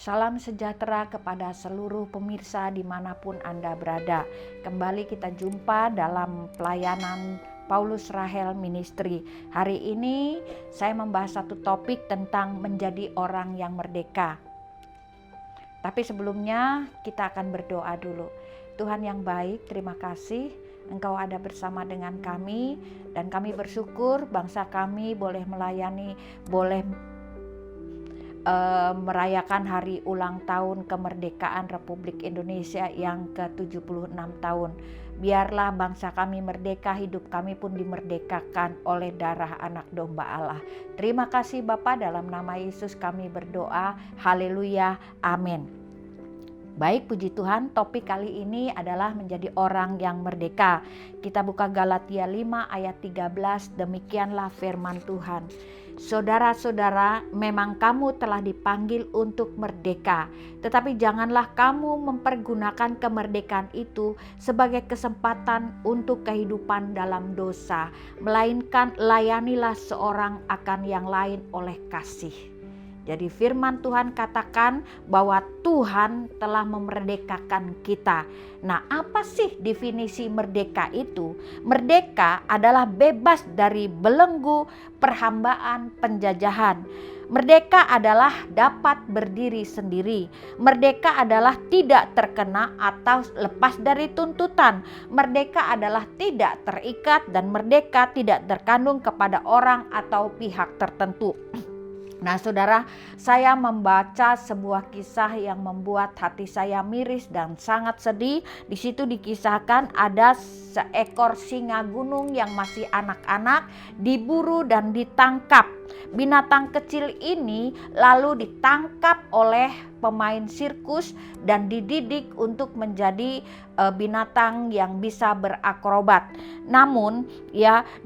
Salam sejahtera kepada seluruh pemirsa dimanapun Anda berada. Kembali kita jumpa dalam pelayanan Paulus Rahel Ministry. Hari ini saya membahas satu topik tentang menjadi orang yang merdeka. Tapi sebelumnya kita akan berdoa dulu. Tuhan yang baik, terima kasih Engkau ada bersama dengan kami, dan kami bersyukur bangsa kami boleh melayani, boleh merayakan hari ulang tahun kemerdekaan Republik Indonesia yang ke-76 tahun. Biarlah bangsa kami merdeka, hidup kami pun dimerdekakan oleh darah anak domba Allah. Terima kasih Bapa, dalam nama Yesus kami berdoa. Haleluya, amin. Baik, puji Tuhan, topik kali ini adalah menjadi orang yang merdeka. Kita buka Galatia 5 ayat 13, demikianlah firman Tuhan. Saudara-saudara, memang kamu telah dipanggil untuk merdeka, tetapi janganlah kamu mempergunakan kemerdekaan itu sebagai kesempatan untuk kehidupan dalam dosa, melainkan layanilah seorang akan yang lain oleh kasih. Jadi firman Tuhan katakan bahwa Tuhan telah memerdekakan kita. Nah, apa sih definisi merdeka itu? Merdeka adalah bebas dari belenggu perhambaan penjajahan. Merdeka adalah dapat berdiri sendiri. Merdeka adalah tidak terkena atau lepas dari tuntutan. Merdeka adalah tidak terikat, dan merdeka tidak terkandung kepada orang atau pihak tertentu. Nah, saudara, saya membaca sebuah kisah yang membuat hati saya miris dan sangat sedih. Di situ dikisahkan ada seekor singa gunung yang masih anak-anak diburu dan ditangkap. Binatang kecil ini lalu ditangkap oleh pemain sirkus dan dididik untuk menjadi binatang yang bisa berakrobat. Namun 20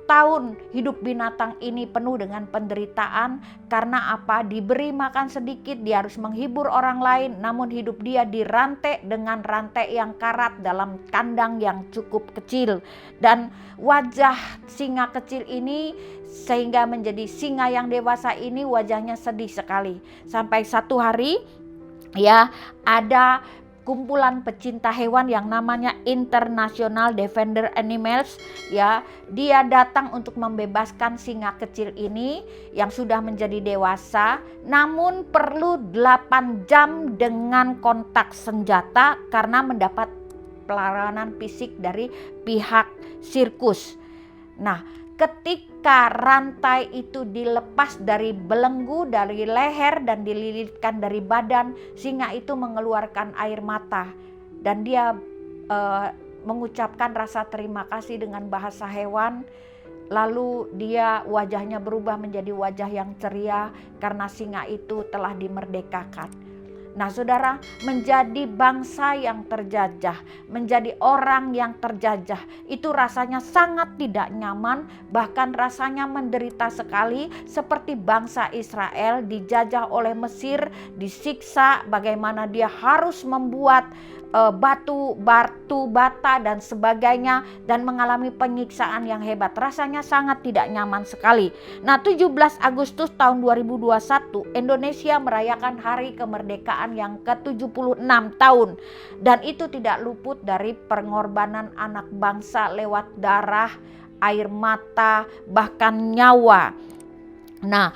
tahun hidup binatang ini penuh dengan penderitaan. Karena apa? Diberi makan sedikit, dia harus menghibur orang lain, namun hidup dia dirantai dengan rantai yang karat dalam kandang yang cukup kecil. Dan wajah singa kecil ini sehingga menjadi singa yang dewasa ini wajahnya sedih sekali. Sampai satu hari ada kumpulan pecinta hewan yang namanya International Defender Animals, dia datang untuk membebaskan singa kecil ini yang sudah menjadi dewasa, namun perlu 8 jam dengan kontak senjata karena mendapat pelayanan fisik dari pihak sirkus. Nah, ketika rantai itu dilepas dari belenggu, dari leher, dan dililitkan dari badan, singa itu mengeluarkan air mata. Dan dia mengucapkan rasa terima kasih dengan bahasa hewan. Lalu dia wajahnya berubah menjadi wajah yang ceria karena singa itu telah dimerdekakan. Nah, saudara, menjadi bangsa yang terjajah, menjadi orang yang terjajah, itu rasanya sangat tidak nyaman, bahkan rasanya menderita sekali, seperti bangsa Israel dijajah oleh Mesir, disiksa, bagaimana dia harus membuat batu bata dan sebagainya, dan mengalami penyiksaan yang hebat. Rasanya sangat tidak nyaman sekali. Nah, 17 Agustus tahun 2021 Indonesia merayakan hari kemerdekaan yang ke-76 tahun, dan itu tidak luput dari pengorbanan anak bangsa lewat darah, air mata, bahkan nyawa. Nah,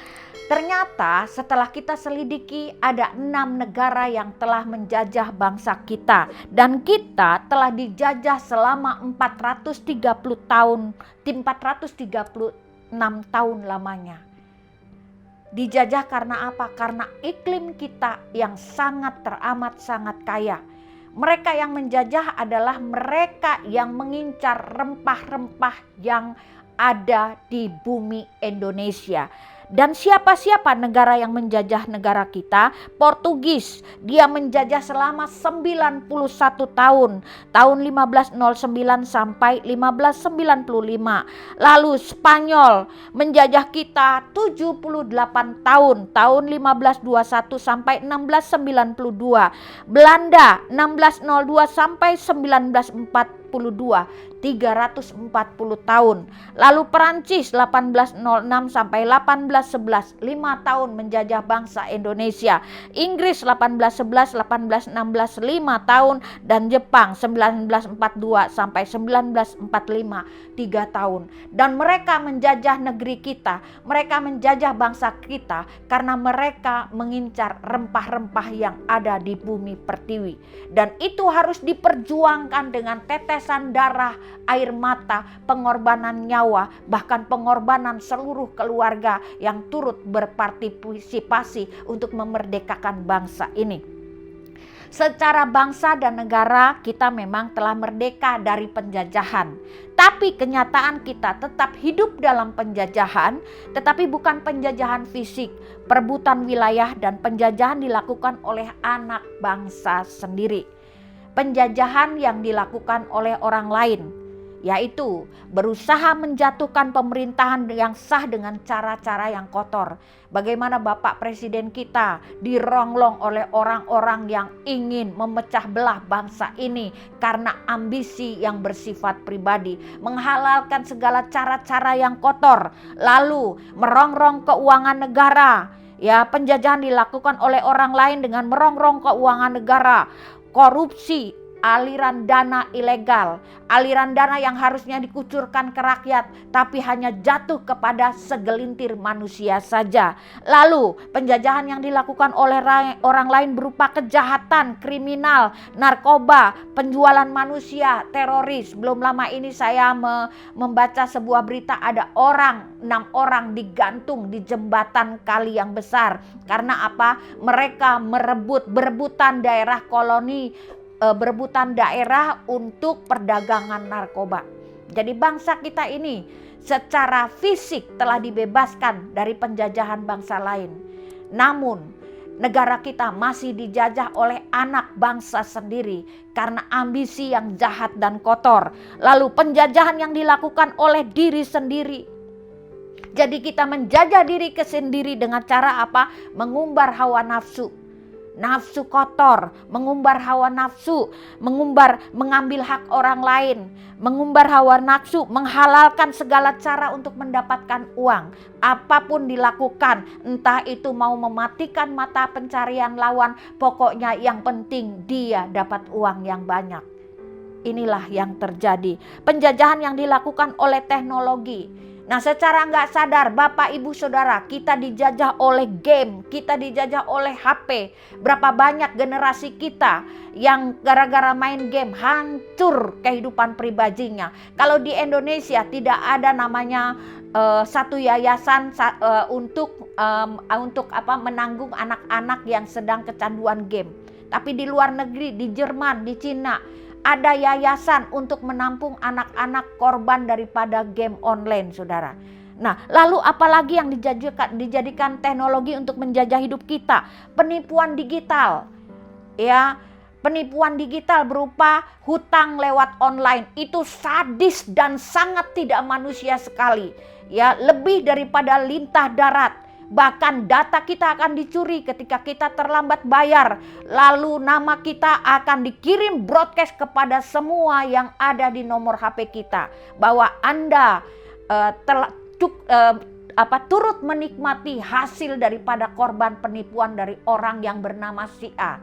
ternyata setelah kita selidiki ada 6 negara yang telah menjajah bangsa kita, dan kita telah dijajah selama 436 tahun lamanya. Dijajah karena apa? Karena iklim kita yang sangat teramat sangat kaya. Mereka yang menjajah adalah mereka yang mengincar rempah-rempah yang ada di bumi Indonesia. Dan siapa-siapa negara yang menjajah negara kita? Portugis, dia menjajah selama 91 tahun, tahun 1509 sampai 1595. Lalu Spanyol menjajah kita 78 tahun, tahun 1521 sampai 1692. Belanda 1602 sampai 1942. 340 tahun. Lalu Perancis 1806 sampai 1811, 5 tahun menjajah bangsa Indonesia. Inggris 1811 1816, 5 tahun, dan Jepang 1942 sampai 1945, 3 tahun. Dan mereka menjajah negeri kita, mereka menjajah bangsa kita karena mereka mengincar rempah-rempah yang ada di bumi pertiwi. Dan itu harus diperjuangkan dengan tetesan darah, air mata, pengorbanan nyawa, bahkan pengorbanan seluruh keluarga yang turut berpartisipasi untuk memerdekakan bangsa ini. Secara bangsa dan negara kita memang telah merdeka dari penjajahan. Tapi kenyataan kita tetap hidup dalam penjajahan, tetapi bukan penjajahan fisik. Perebutan wilayah dan penjajahan dilakukan oleh anak bangsa sendiri. Penjajahan yang dilakukan oleh orang lain, yaitu berusaha menjatuhkan pemerintahan yang sah dengan cara-cara yang kotor. Bagaimana Bapak Presiden kita dironglong oleh orang-orang yang ingin memecah belah bangsa ini karena ambisi yang bersifat pribadi, menghalalkan segala cara-cara yang kotor, lalu merongrong keuangan negara. Ya, penjajahan dilakukan oleh orang lain dengan merongrong keuangan negara. Korupsi, aliran dana ilegal, aliran dana yang harusnya dikucurkan ke rakyat tapi hanya jatuh kepada segelintir manusia saja. Lalu penjajahan yang dilakukan oleh orang lain berupa kejahatan, kriminal, narkoba, penjualan manusia, teroris. Belum lama ini saya membaca sebuah berita, ada 6 orang digantung di jembatan kali yang besar. Karena apa? Mereka berebutan daerah koloni, berebutan daerah untuk perdagangan narkoba. Jadi bangsa kita ini secara fisik telah dibebaskan dari penjajahan bangsa lain. Namun negara kita masih dijajah oleh anak bangsa sendiri karena ambisi yang jahat dan kotor. Lalu penjajahan yang dilakukan oleh diri sendiri. Jadi kita menjajah diri sendiri dengan cara apa? Mengumbar hawa nafsu. Nafsu kotor, mengumbar hawa nafsu, mengambil hak orang lain, mengumbar hawa nafsu, menghalalkan segala cara untuk mendapatkan uang. Apapun dilakukan, entah itu mau mematikan mata pencarian lawan, pokoknya yang penting dia dapat uang yang banyak. Inilah yang terjadi. Penjajahan yang dilakukan oleh teknologi. Nah, secara nggak sadar Bapak Ibu Saudara, kita dijajah oleh game, kita dijajah oleh HP. Berapa banyak generasi kita yang gara-gara main game hancur kehidupan pribadinya. Kalau di Indonesia tidak ada namanya satu yayasan untuk menanggung anak-anak yang sedang kecanduan game. Tapi di luar negeri, di Jerman, di Cina, ada yayasan untuk menampung anak-anak korban daripada game online, saudara. Nah, lalu apalagi yang dijadikan teknologi untuk menjajah hidup kita? Penipuan digital. Ya, penipuan digital berupa hutang lewat online. Itu sadis dan sangat tidak manusia sekali. Ya, lebih daripada lintah darat. Bahkan data kita akan dicuri ketika kita terlambat bayar. Lalu nama kita akan dikirim broadcast kepada semua yang ada di nomor HP kita. Bahwa Anda turut menikmati hasil daripada korban penipuan dari orang yang bernama si A.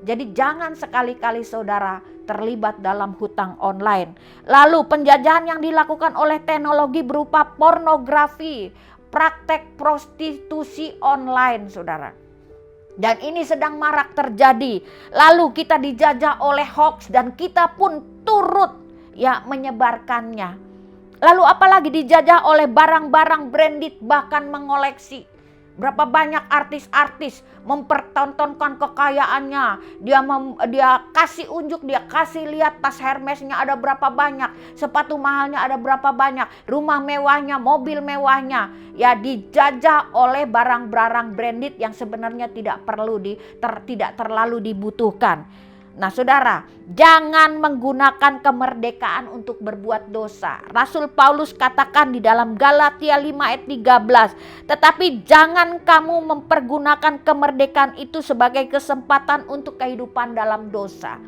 Jadi jangan sekali-kali saudara terlibat dalam hutang online. Lalu penjajahan yang dilakukan oleh teknologi berupa pornografi, praktek prostitusi online, saudara. Dan ini sedang marak terjadi. Lalu kita dijajah oleh hoax dan kita pun turut menyebarkannya. Lalu apalagi dijajah oleh barang-barang branded, bahkan mengoleksi. Berapa banyak artis-artis mempertontonkan kekayaannya. Dia kasih unjuk, dia kasih lihat tas Hermesnya ada berapa banyak, sepatu mahalnya ada berapa banyak, rumah mewahnya, mobil mewahnya. Ya, dijajah oleh barang-barang branded yang sebenarnya tidak terlalu dibutuhkan. Nah, saudara, jangan menggunakan kemerdekaan untuk berbuat dosa. Rasul Paulus katakan di dalam Galatia 5 ayat 13, tetapi jangan kamu mempergunakan kemerdekaan itu sebagai kesempatan untuk kehidupan dalam dosa.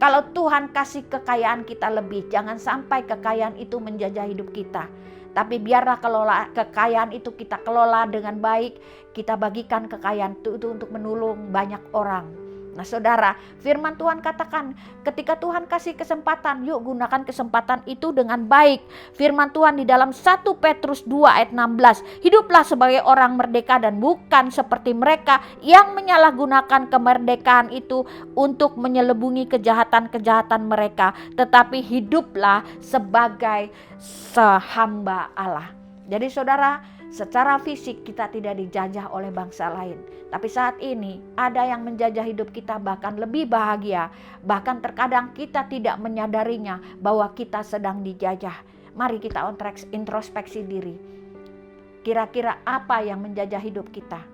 Kalau Tuhan kasih kekayaan kita lebih, jangan sampai kekayaan itu menjajah hidup kita. Tapi biarlah kekayaan itu kita kelola dengan baik, kita bagikan kekayaan itu untuk menolong banyak orang. Nah saudara, firman Tuhan katakan ketika Tuhan kasih kesempatan, yuk gunakan kesempatan itu dengan baik. Firman Tuhan di dalam 1 Petrus 2 ayat 16, hiduplah sebagai orang merdeka dan bukan seperti mereka yang menyalahgunakan kemerdekaan itu untuk menyelubungi kejahatan-kejahatan mereka. Tetapi hiduplah sebagai sehamba Allah. Jadi saudara, secara fisik kita tidak dijajah oleh bangsa lain. Tapi saat ini ada yang menjajah hidup kita bahkan lebih bahagia. Bahkan terkadang kita tidak menyadarinya bahwa kita sedang dijajah. Mari kita introspeksi diri. Kira-kira apa yang menjajah hidup kita?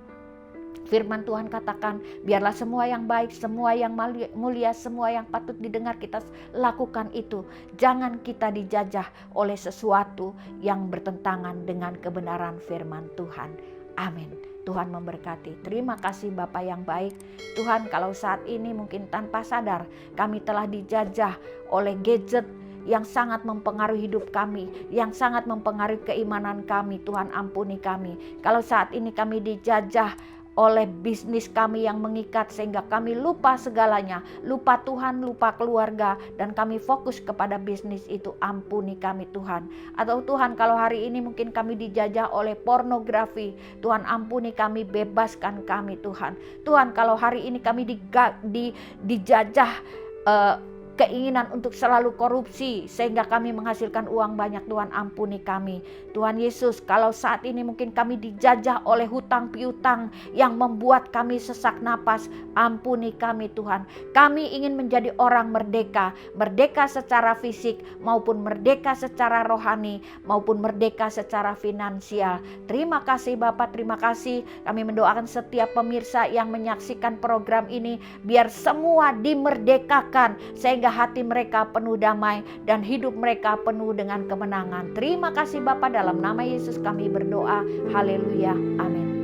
Firman Tuhan katakan, biarlah semua yang baik, semua yang mulia, semua yang patut didengar kita lakukan itu. Jangan kita dijajah oleh sesuatu yang bertentangan dengan kebenaran firman Tuhan. Amin. Tuhan memberkati. Terima kasih Bapa yang baik. Tuhan, kalau saat ini mungkin tanpa sadar kami telah dijajah oleh gadget yang sangat mempengaruhi hidup kami, yang sangat mempengaruhi keimanan kami. Tuhan ampuni kami. Kalau saat ini kami dijajah oleh bisnis kami yang mengikat sehingga kami lupa segalanya, lupa Tuhan, lupa keluarga, dan kami fokus kepada bisnis itu, ampuni kami Tuhan. Atau Tuhan, kalau hari ini mungkin kami dijajah oleh pornografi, Tuhan ampuni kami, bebaskan kami Tuhan. Tuhan, kalau hari ini kami dijajah keinginan untuk selalu korupsi sehingga kami menghasilkan uang banyak, Tuhan ampuni kami. Tuhan Yesus, kalau saat ini mungkin kami dijajah oleh hutang piutang yang membuat kami sesak napas, ampuni kami Tuhan. Kami ingin menjadi orang merdeka, merdeka secara fisik maupun merdeka secara rohani maupun merdeka secara finansial. Terima kasih Bapak, terima kasih. Kami mendoakan setiap pemirsa yang menyaksikan program ini biar semua dimerdekakan sehingga hati mereka penuh damai dan hidup mereka penuh dengan kemenangan. Terima kasih Bapa, dalam nama Yesus kami berdoa. Haleluya. Amin.